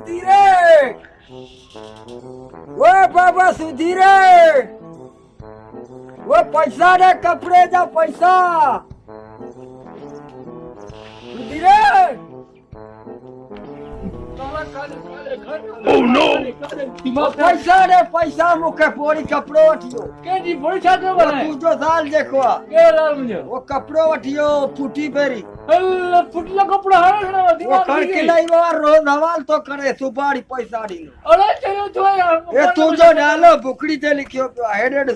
सुधीरे, वो बाबा सुधीरे, वो पैसा रे कपड़े जा पैसा सुधीरे। Oh no! पैसा रे पैसा मुके पोरी कपड़ो वठियो के जी बोली छातो बने तू जो साल देखो के लाल मुझे वो कपड़ो वठियो फूटी पेरी अल्लाह फुटला कपड़ा है ना वो दिमाग कर के लाई बार रोज हवाल तो करे सुपारी पैसा दी अरे चलो जो यार ये तू जो डालो बुकड़ी ते लिखियो हेडेड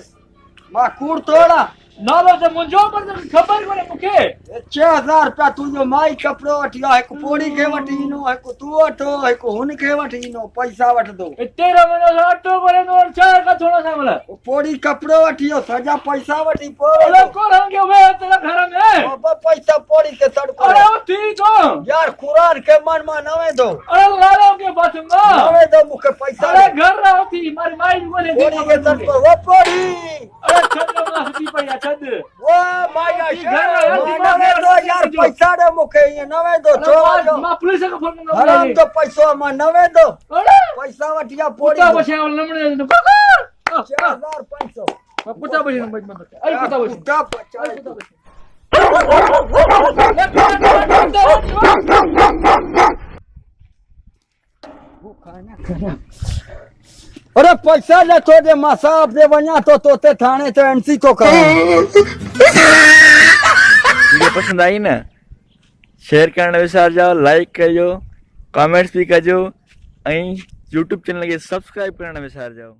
मा कूड़ तोड़ा नालो से मुंजो पर तो खबर कोने मुके 6000 रुपया तू जो माई कपड़ो वठियो है को पोड़ी के वठीनो है को तू वठो है को हुन के वठीनो पैसा वठ दो तेरा मनो ऑटो करे नो चार का थोड़ा सा मला वो पोड़ी कपड़ो वठियो सजा पैसा वठी अरे को रंग के वे तेरा घर में बाबा पैसा पोड़ी के सड़को अरे वो ठीक हो यार कुरान के मन में नवे दो अरे लालो के बात में नवे दो मुके पैसा अरे घर रहो थी मारी माई बोले पोड़ी के सड़को वो पोड़ी अरे छद ना हटी पड़ी छद वो माया घर नवे दो यार पैसा दे मुके ये नवे दो छोड़ो मां पुलिस का फोन में हराम तो पैसा में नवे दो अरे पैसा वठिया पोड़ी पुता बसे लमणे 4500 पुता बसे अरे पुता बसे कुत्ता बचा अरे पैसा ले तो दे मसाब दे बनिया तो तोते थाने तो एनसी तो कर वीडियो पसंद आई ना शेयर करने विसार जाओ लाइक करो कमेंट्स भी कजो अहीं यूट्यूब चैनल के सब्सक्राइब करने विसार जाओ।